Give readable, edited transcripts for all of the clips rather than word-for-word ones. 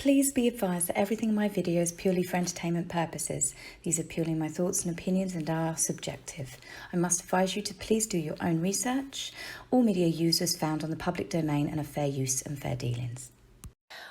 Please be advised that everything in my video is purely for entertainment purposes. These are purely my thoughts and opinions and are subjective. I must advise you to please do your own research. All media users found on the public domain and are fair use and fair dealings.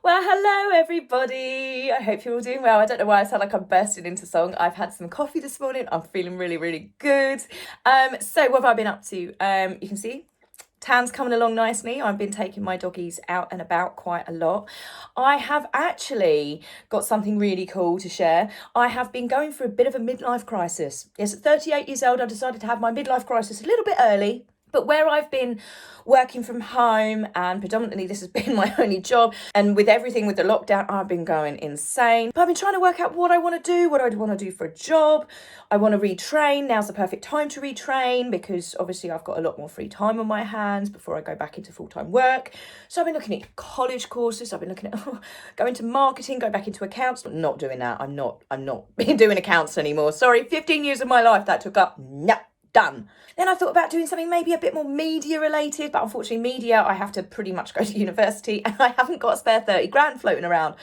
Well, hello everybody. I hope you're all doing well. I don't know why I sound like I'm bursting into song. I've had some coffee this morning. I'm feeling really, really good. So what have I been up to? You can see Tan's coming along nicely. I've been taking my doggies out and about quite a lot. I have actually got something really cool to share. I have been going through a bit of a midlife crisis. Yes, at 38 years old, I decided to have my midlife crisis a little bit early. But where I've been working from home, and predominantly this has been my only job, and with everything with the lockdown, I've been going insane. But I've been trying to work out what I want to do, what I want to do for a job. I want to retrain. Now's the perfect time to retrain because obviously I've got a lot more free time on my hands before I go back into full-time work. So I've been looking at college courses. I've been looking at going to marketing, go back into accounts. I'm not doing that. I'm not doing accounts anymore. Sorry, 15 years of my life that took up. No. Done. Then I thought about doing something maybe a bit more media related, but unfortunately media, I have to pretty much go to university and I haven't got a spare 30 grand floating around.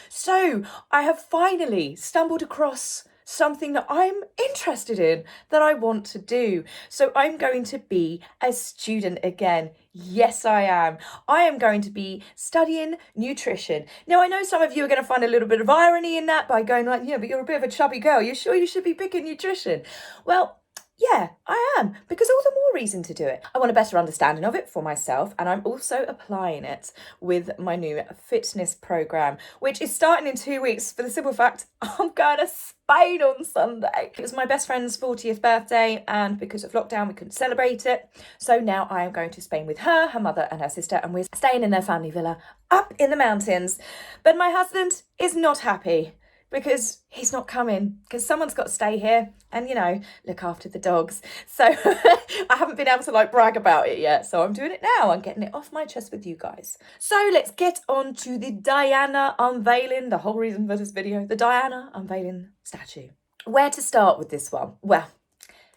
So I have finally stumbled across something that I'm interested in, that I want to do. So I'm going to be a student again. Yes, I am. I am going to be studying nutrition. Now, I know some of you are going to find a little bit of irony in that by going like, yeah, but you're a bit of a chubby girl. You're sure you should be picking nutrition? Well, yeah, I am, because all the more reason to do it. I want a better understanding of it for myself, and I'm also applying it with my new fitness program, which is starting in 2 weeks for the simple fact I'm going to Spain on Sunday. It was my best friend's 40th birthday, and because of lockdown, we couldn't celebrate it. So now I am going to Spain with her mother, and her sister, and we're staying in their family villa up in the mountains. But my husband is not happy, because he's not coming, because someone's got to stay here and, you know, look after the dogs. So I haven't been able to brag about it yet. So I'm doing it now. I'm getting it off my chest with you guys. So let's get on to the Diana unveiling, the whole reason for this video, the Diana unveiling statue. Where to start with this one? Well,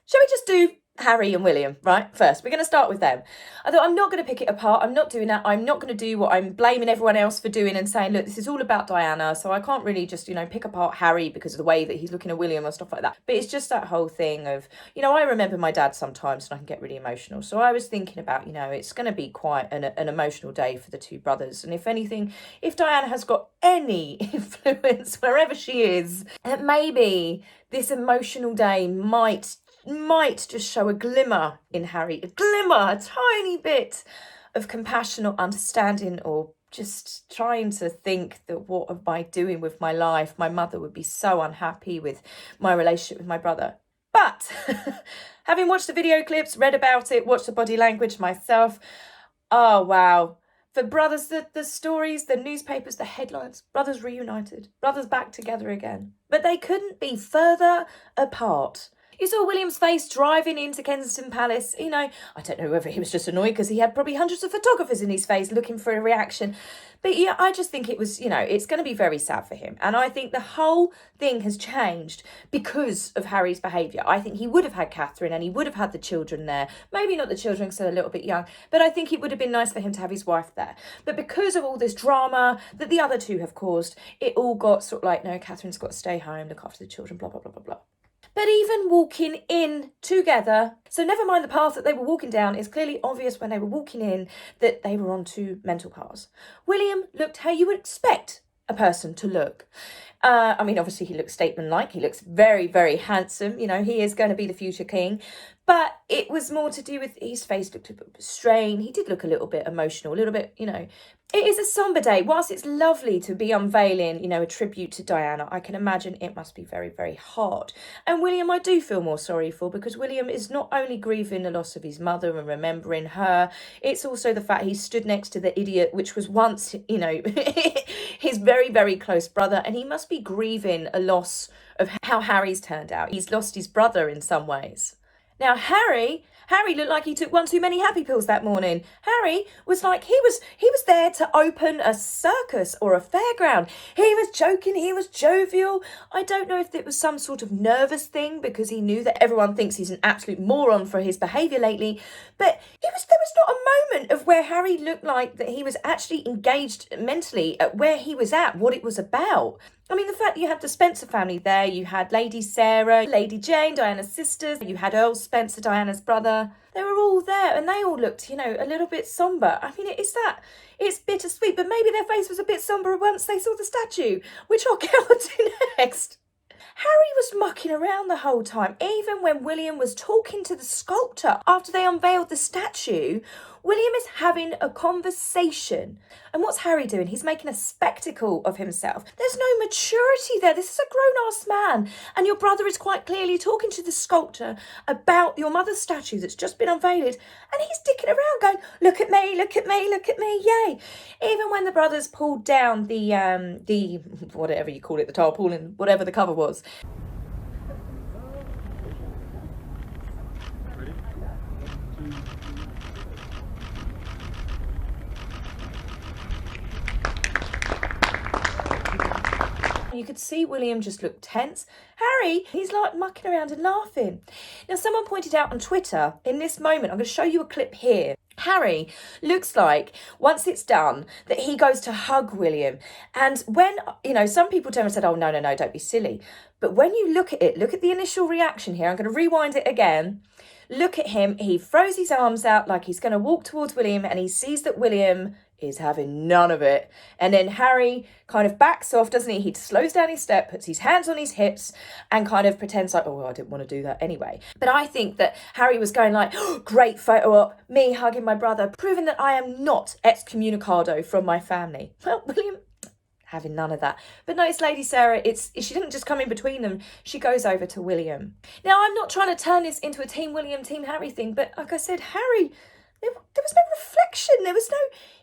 shall we just do Harry and William, right? First, we're going to start with them. I thought I'm not going to pick it apart. I'm not doing that. I'm not going to do what I'm blaming everyone else for doing and saying, look, this is all about Diana. So I can't really just, pick apart Harry because of the way that he's looking at William or stuff like that. But it's just that whole thing of, I remember my dad sometimes and I can get really emotional. So I was thinking about, it's going to be quite an emotional day for the two brothers. And if anything, if Diana has got any influence wherever she is, that maybe this emotional day might just show a glimmer in Harry, a tiny bit of compassion or understanding, or just trying to think that what am I doing with my life? My mother would be so unhappy with my relationship with my brother. But having watched the video clips, read about it, watched the body language myself, oh wow. For brothers, the stories, the newspapers, the headlines, brothers reunited, brothers back together again. But they couldn't be further apart. You saw William's face driving into Kensington Palace. I don't know whether he was just annoyed because he had probably hundreds of photographers in his face looking for a reaction. But yeah, I just think it was, it's going to be very sad for him. And I think the whole thing has changed because of Harry's behaviour. I think he would have had Catherine and he would have had the children there. Maybe not the children because they're a little bit young, but I think it would have been nice for him to have his wife there. But because of all this drama that the other two have caused, it all got sort of like, no, Catherine's got to stay home, look after the children, blah, blah, blah, blah, blah. But even walking in together, so never mind the path that they were walking down, it's clearly obvious when they were walking in that they were on two mental paths. William looked how you would expect a person to look. Obviously he looks statesman-like, he looks very, very handsome, he is going to be the future king. But it was more to do with his face looked a bit strained. He did look a little bit emotional, a little bit, It is a somber day. Whilst it's lovely to be unveiling, a tribute to Diana, I can imagine it must be very, very hard. And William, I do feel more sorry for, because William is not only grieving the loss of his mother and remembering her, it's also the fact he stood next to the idiot, which was once, his very, very close brother. And he must be grieving a loss of how Harry's turned out. He's lost his brother in some ways. Now, Harry Harry looked like he took one too many happy pills that morning. Harry was like he was there to open a circus or a fairground. He was joking, he was jovial. I don't know if it was some sort of nervous thing because he knew that everyone thinks he's an absolute moron for his behaviour lately, but there was not a moment of where Harry looked like that he was actually engaged mentally at where he was at, what it was about. I mean, the fact that you had the Spencer family there, you had Lady Sarah, Lady Jane, Diana's sisters, you had Earl Spencer, Diana's brother. They were all there and they all looked, a little bit sombre. I mean, it's bittersweet, but maybe their face was a bit sombre once they saw the statue, which I'll get on to next. Harry was mucking around the whole time, even when William was talking to the sculptor after they unveiled the statue. William is having a conversation. And what's Harry doing? He's making a spectacle of himself. There's no maturity there. This is a grown-ass man. And your brother is quite clearly talking to the sculptor about your mother's statue that's just been unveiled. And he's dicking around going, look at me, look at me, look at me, yay. Even when the brothers pulled down the whatever you call it, the tarpaulin, whatever the cover was. You could see William just look tense. Harry, he's like mucking around and laughing. Now, someone pointed out on Twitter, in this moment, I'm going to show you a clip here. Harry looks like, once it's done, that he goes to hug William. And when, some people turned and said, oh, no, don't be silly. But when you look at it, look at the initial reaction here. I'm going to rewind it again. Look at him. He throws his arms out like he's going to walk towards William and he sees that William is having none of it. And then Harry kind of backs off, doesn't he? He slows down his step, puts his hands on his hips and kind of pretends like, oh, well, I didn't want to do that anyway. But I think that Harry was going like, oh, great photo op, me hugging my brother, proving that I am not excommunicado from my family. Well, William having none of that. But no, it's Lady Sarah. She didn't just come in between them. She goes over to William. Now, I'm not trying to turn this into a Team William, Team Harry thing, but like I said, Harry, there was no reflection.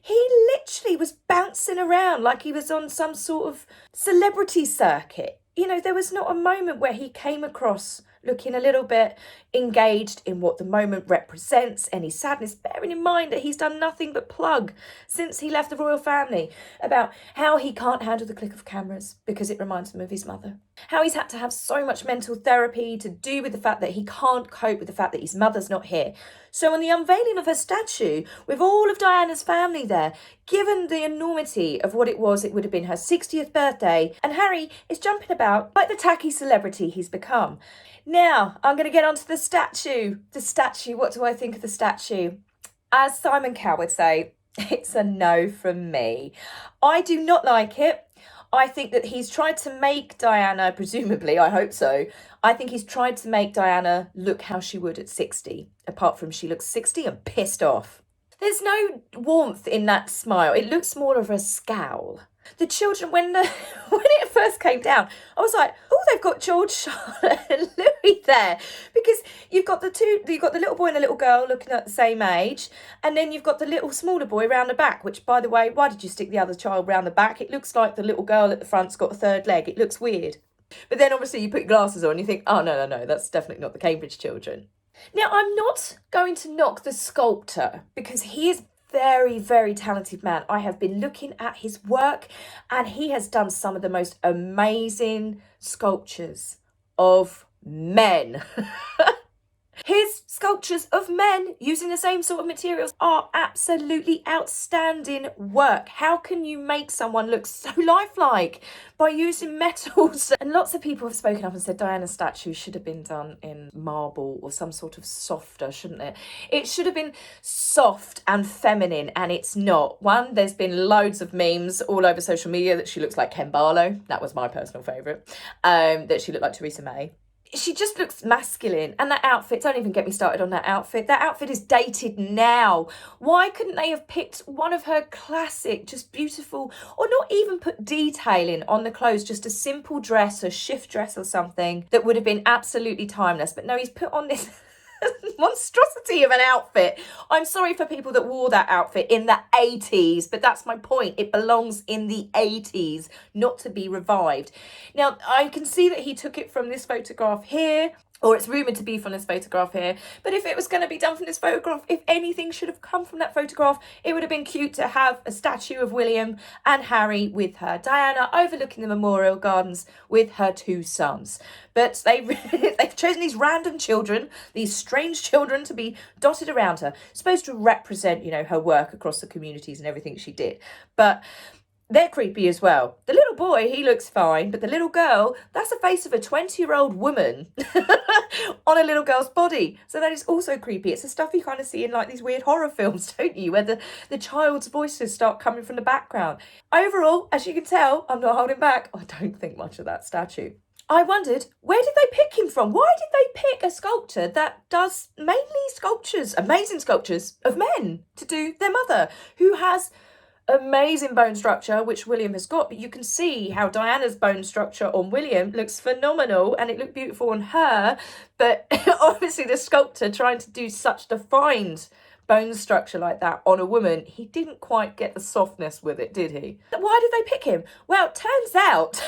He literally was bouncing around like he was on some sort of celebrity circuit. There was not a moment where he came across looking a little bit engaged in what the moment represents, any sadness, bearing in mind that he's done nothing but plug since he left the royal family about how he can't handle the click of cameras because it reminds him of his mother. How he's had to have so much mental therapy to do with the fact that he can't cope with the fact that his mother's not here. So on the unveiling of her statue, with all of Diana's family there, given the enormity of what it would have been her 60th birthday, and Harry is jumping about like the tacky celebrity he's become. Now, I'm going to get onto the statue. The statue, what do I think of the statue? As Simon Cowell would say, it's a no from me. I do not like it. I think that he's tried to make Diana, presumably, I hope so, I think he's tried to make Diana look how she would at 60, apart from she looks 60 and pissed off. There's no warmth in that smile. It looks more of a scowl. The children, when it first came down, I was like, oh, they've got George, Charlotte and Louis there. Because you've got the little boy and the little girl looking at the same age. And then you've got the little smaller boy round the back, which, by the way, why did you stick the other child round the back? It looks like the little girl at the front's got a third leg. It looks weird. But then obviously you put your glasses on and you think, oh, no, that's definitely not the Cambridge children. Now, I'm not going to knock the sculptor because he is very, very talented man. I have been looking at his work and he has done some of the most amazing sculptures of men. His sculptures of men using the same sort of materials are absolutely outstanding work. How can you make someone look so lifelike by using metals? And lots of people have spoken up and said Diana's statue should have been done in marble or some sort of softer, shouldn't it? It should have been soft and feminine, and it's not. One, there's been loads of memes all over social media that she looks like Ken Barlow. That was my personal favourite. That she looked like Theresa May. She just looks masculine. And that outfit, don't even get me started on that outfit. That outfit is dated now. Why couldn't they have picked one of her classic, just beautiful, or not even put detailing on the clothes, just a simple dress, a shift dress or something that would have been absolutely timeless. But no, he's put on this monstrosity of an outfit. I'm sorry for people that wore that outfit in the 80s, but that's my point. It belongs in the 80s, not to be revived. Now, I can see that he took it from this photograph here, or it's rumoured to be from this photograph here. But if it was going to be done from this photograph, if anything should have come from that photograph, it would have been cute to have a statue of William and Harry with her Diana overlooking the memorial gardens with her 2 sons. But they've chosen these random children, these strange children, to be dotted around her, supposed to represent, you know, her work across the communities and everything she did. But they're creepy as well. The little boy, he looks fine, but the little girl, that's the face of a 20-year-old woman on a little girl's body. So that is also creepy. It's the stuff you kind of see in like these weird horror films, don't you? Where the child's voices start coming from the background. Overall, as you can tell, I'm not holding back. I don't think much of that statue. I wondered, where did they pick him from? Why did they pick a sculptor that does mainly sculptures, amazing sculptures of men to do their mother, who has amazing bone structure, which William has got, but you can see how Diana's bone structure on William looks phenomenal and it looked beautiful on her, but obviously the sculptor trying to do such defined bone structure like that on a woman, he didn't quite get the softness with it, did he? Why did they pick him? Well, it turns out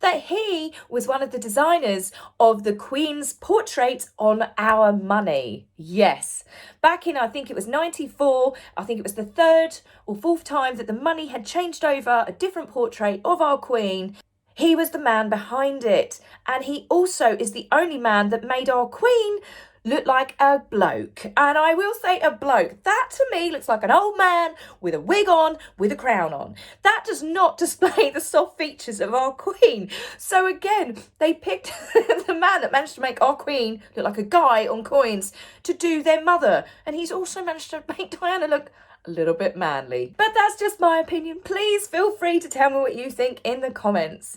that he was one of the designers of the Queen's portrait on our money. Yes. Back in, I think it was 94, I think it was the 3rd or 4th time that the money had changed over a different portrait of our Queen. He was the man behind it. And he also is the only man that made our Queen look like a bloke. And I will say a bloke. That to me looks like an old man with a wig on, with a crown on. That does not display the soft features of our Queen. So again, they picked the man that managed to make our Queen look like a guy on coins to do their mother. And he's also managed to make Diana look a little bit manly. But that's just my opinion. Please feel free to tell me what you think in the comments.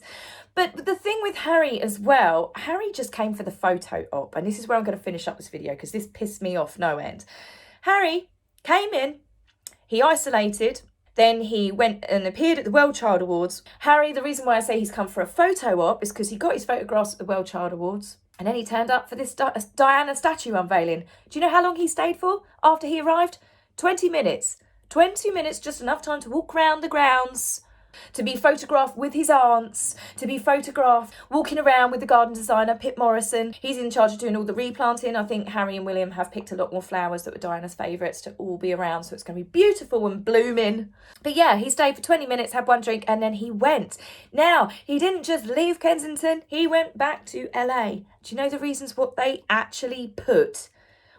But the thing with Harry as well, Harry just came for the photo op, and this is where I'm going to finish up this video because this pissed me off no end. Harry came in, he isolated, then he went and appeared at the WellChild Awards. Harry, the reason why I say he's come for a photo op is because he got his photographs at the WellChild Awards, and then he turned up for this Diana statue unveiling. Do you know how long he stayed for after he arrived? 20 minutes. 20 minutes, just enough time to walk around the grounds, to be photographed with his aunts, to be photographed walking around with the garden designer, Pip Morrison. He's in charge of doing all the replanting. I think Harry and William have picked a lot more flowers that were Diana's favourites to all be around, so it's going to be beautiful and blooming. But yeah, he stayed for 20 minutes, had one drink, and then he went. Now, he didn't just leave Kensington, he went back to LA. Do you know the reasons what they actually put?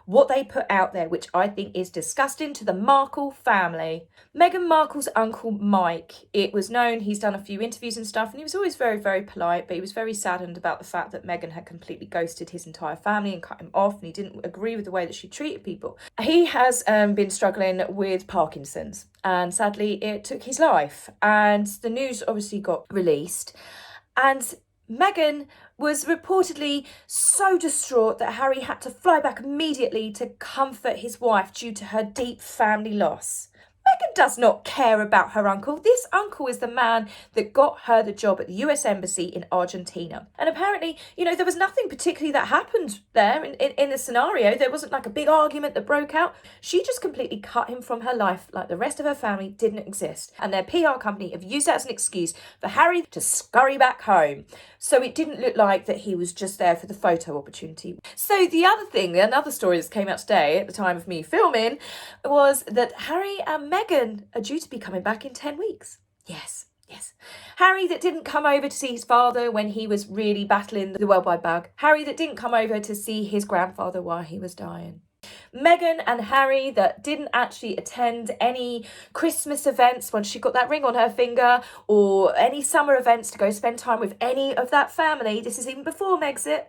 What they put out there, which I think is disgusting to the Markle family. Meghan Markle's uncle Mike, it was known, he's done a few interviews and stuff, and he was always very, very polite, but he was very saddened about the fact that Meghan had completely ghosted his entire family and cut him off, and he didn't agree with the way that she treated people. He has been struggling with Parkinson's, and sadly it took his life, and the news obviously got released, and Meghan was reportedly so distraught that Harry had to fly back immediately to comfort his wife due to her deep family loss. Meghan does not care about her uncle. This uncle is the man that got her the job at the US Embassy in Argentina. And apparently, you know, there was nothing particularly that happened there in the scenario. There wasn't like a big argument that broke out. She just completely cut him from her life like the rest of her family didn't exist. And their PR company have used that as an excuse for Harry to scurry back home. So it didn't look like that he was just there for the photo opportunity. So the other thing, another story that came out today at the time of me filming, was that Harry and Meghan are due to be coming back in 10 weeks. Yes. Harry that didn't come over to see his father when he was really battling the worldwide bug. Harry that didn't come over to see his grandfather while he was dying. Meghan and Harry that didn't actually attend any Christmas events when she got that ring on her finger, or any summer events to go spend time with any of that family. This is even before Megxit.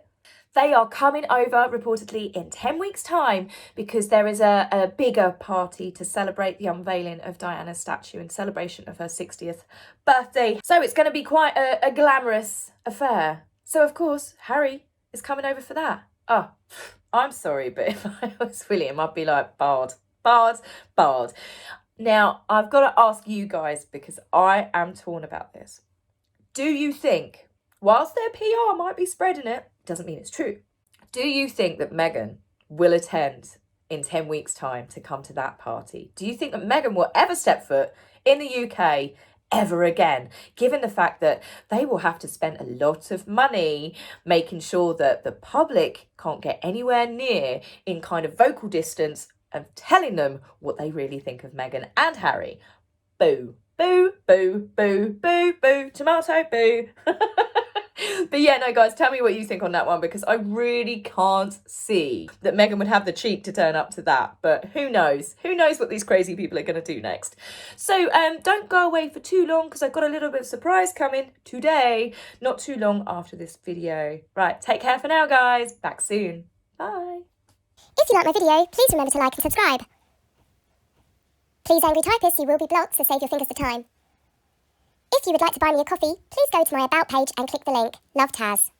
They are coming over reportedly in 10 weeks' time because there is a bigger party to celebrate the unveiling of Diana's statue in celebration of her 60th birthday. So it's going to be quite a glamorous affair. So, of course, Harry is coming over for that. Oh, I'm sorry, but if I was William, I'd be like, barred. Now, I've got to ask you guys, because I am torn about this. Do you think, whilst their PR might be spreading it, doesn't mean it's true. Do you think that Meghan will attend in 10 weeks' time to come to that party? Do you think that Meghan will ever step foot in the UK ever again, given the fact that they will have to spend a lot of money making sure that the public can't get anywhere near in kind of vocal distance of telling them what they really think of Meghan and Harry. Boo, boo, boo, boo, boo, boo, tomato, boo. But yeah, no, guys, tell me what you think on that one, because I really can't see that Meghan would have the cheek to turn up to that. But who knows? Who knows what these crazy people are going to do next? So don't go away for too long, because I've got a little bit of surprise coming today, not too long after this video. Right, take care for now, guys. Back soon. Bye. If you like my video, please remember to like and subscribe. Please, angry typist, you will be blocked, so save your fingers the time. If you would like to buy me a coffee, please go to my About page and click the link. Love, Taz.